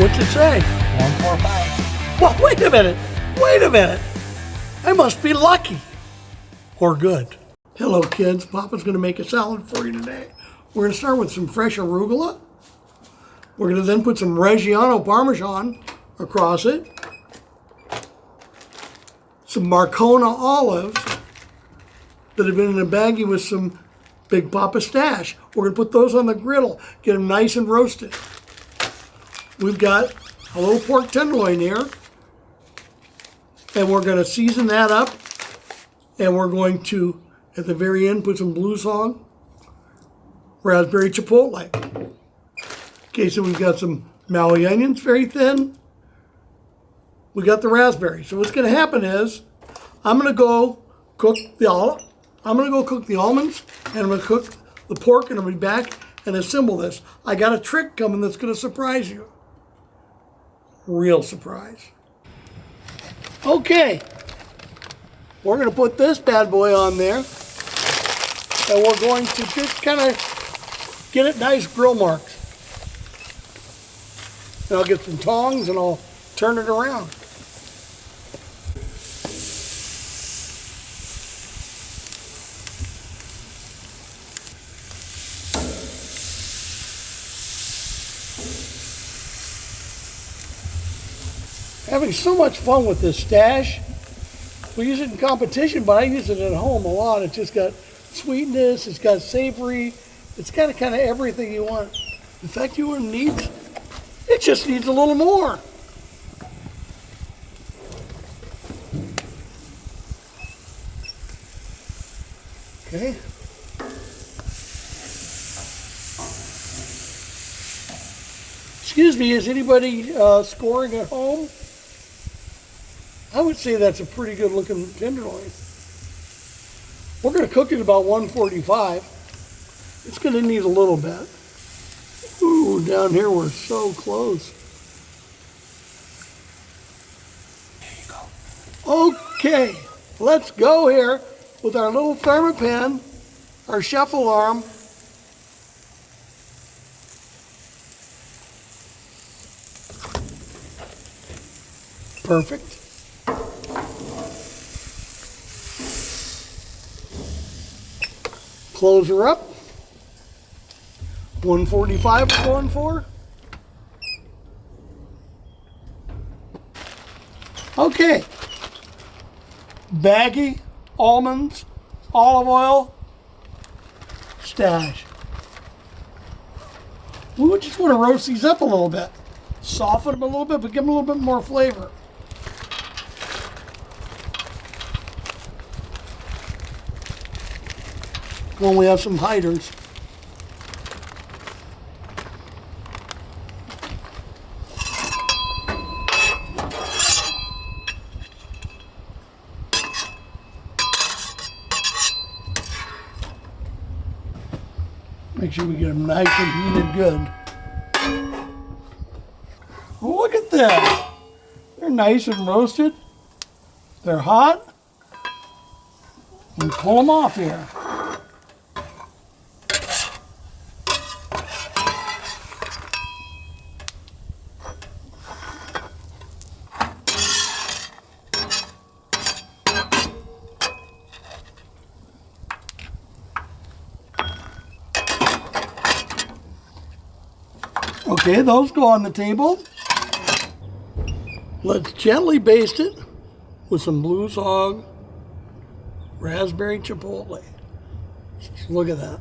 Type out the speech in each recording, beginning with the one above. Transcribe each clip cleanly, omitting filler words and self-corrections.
What's it say? 145. Well, wait a minute. Wait a minute. I must be lucky. Or good. Hello, kids. Papa's going to make a salad for you today. We're going to start with some fresh arugula. We're going to then put some Reggiano Parmesan across it. Some Marcona olives that have been in a baggie with some Big Papa stash. We're going to put those on the griddle, get them nice and roasted. We've got a little pork tenderloin here, and we're going to season that up, and we're going to, at the very end, put some Blue Song raspberry chipotle. Okay, so we've got some Maui onions, very thin. We got the raspberry. So what's going to happen is, I'm going to go cook the almonds, and I'm going to cook the pork, and I'll be back and assemble this. I got a trick coming that's going to surprise you. Real surprise. Okay, we're going to put this bad boy on there, and we're going to just kind of get it nice grill marks. And I'll get some tongs and I'll turn it around. Having so much fun with this stash. We use it in competition, but I use it at home a lot. It's just got sweetness, it's got savory, it's got kind of everything you want. In fact, you wouldn't need, it just needs a little more. Okay. Excuse me, is anybody scoring at home? I would say that's a pretty good looking tenderloin. We're going to cook it about 145. It's going to need a little bit. Ooh, down here we're so close. There you go. Okay, let's go here with our little ThermoPan, our chef alarm. Perfect. Close her up. 145 we're going for. Okay. Baggy, almonds, olive oil, stash. We would just want to roast these up a little bit. Soften them a little bit, but give them a little bit more flavor. When we have some hiders. Make sure we get them nice and heated good. Look at that. They're nice and roasted. They're hot. And pull them off here. Okay, those go on the table. Let's gently baste it with some Blue Song raspberry chipotle. Just look at that.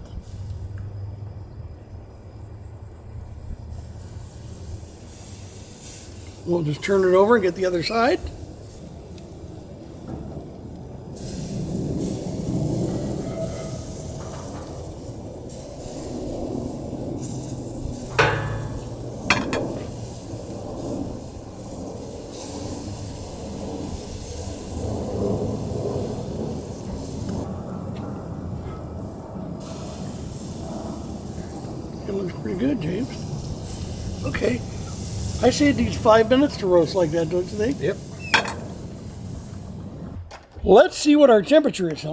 We'll just turn it over and get the other side. It looks pretty good, James. Okay. I say it needs 5 minutes to roast like that, don't you think? Yep. Let's see what our temperature is.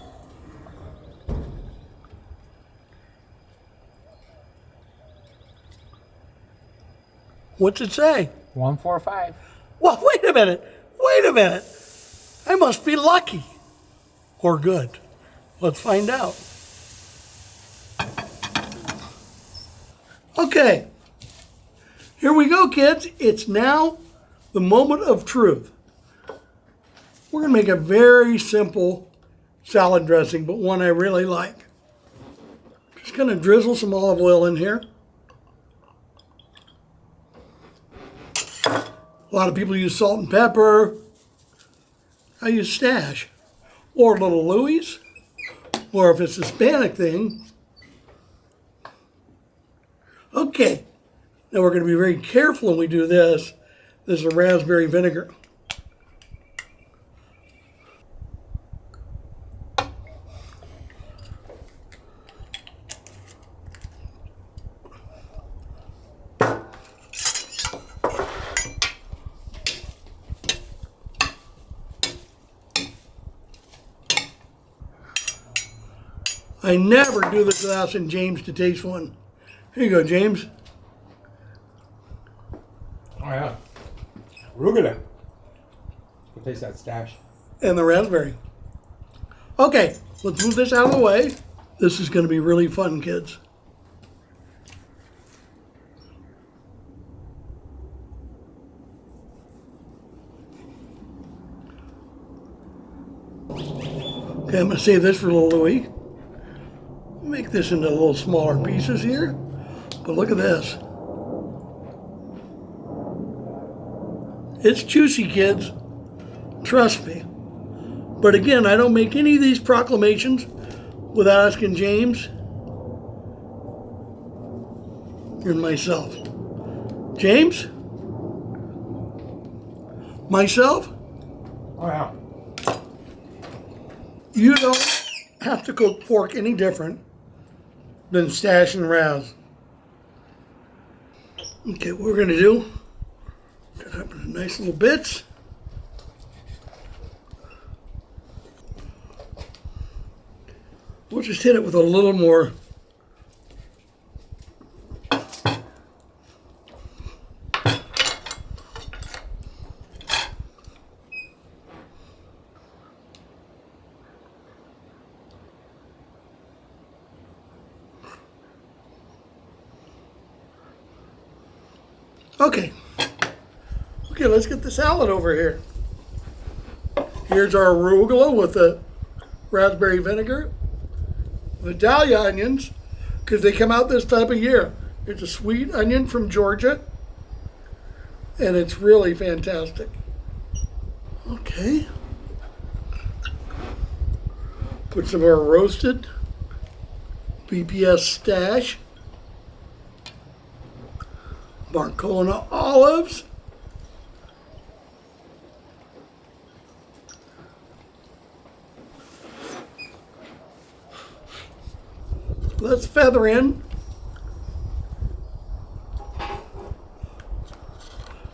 What's it say? 145. Well, wait a minute. Wait a minute. I must be lucky. Or good. Let's find out. Okay. Here we go, kids. It's now the moment of truth. We're going to make a very simple salad dressing, but one I really like. Just going to drizzle some olive oil in here. A lot of people use salt and pepper. I use Stash. Or Little Louie's. Or if it's a Hispanic thing. Okay. Now we're going to be very careful when we do this. This is a raspberry vinegar. I never do this without asking James to taste one. Here you go, James. Oh, yeah. Arugula. We'll taste that Stash. And the raspberry. Okay, let's move this out of the way. This is going to be really fun, kids. Okay, I'm going to save this for Little Louie. Make this into little smaller pieces here. But look at this. It's juicy, kids. Trust me. But again, I don't make any of these proclamations without asking James and myself. James? Myself? Oh, yeah. You don't have to cook pork any different than Stash and Raz. Okay, what we're going to do, cut up into nice little bits. We'll just hit it with a little more Okay. Okay, let's get the salad over here. Here's our arugula with the raspberry vinegar. Vidalia onions, because they come out this time of year. It's a sweet onion from Georgia, and it's really fantastic. Okay. Put some of our roasted BPS Stash. Marcona olives. Let's feather in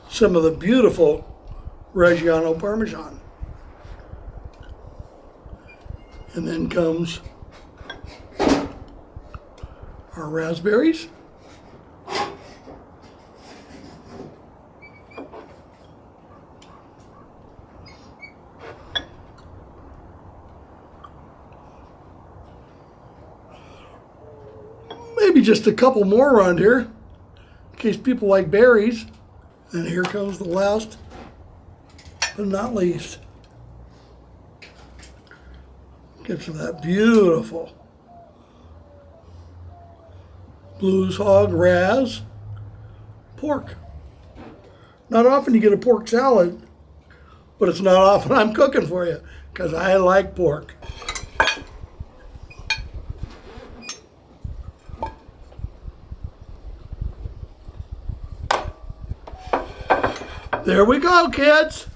some of the beautiful Reggiano Parmesan. And then comes our raspberries. Maybe just a couple more around here, in case people like berries. And here comes the last, but not least. Get some of that beautiful Blues Hog Raz pork. Not often you get a pork salad, but it's not often I'm cooking for you, because I like pork. There we go, kids.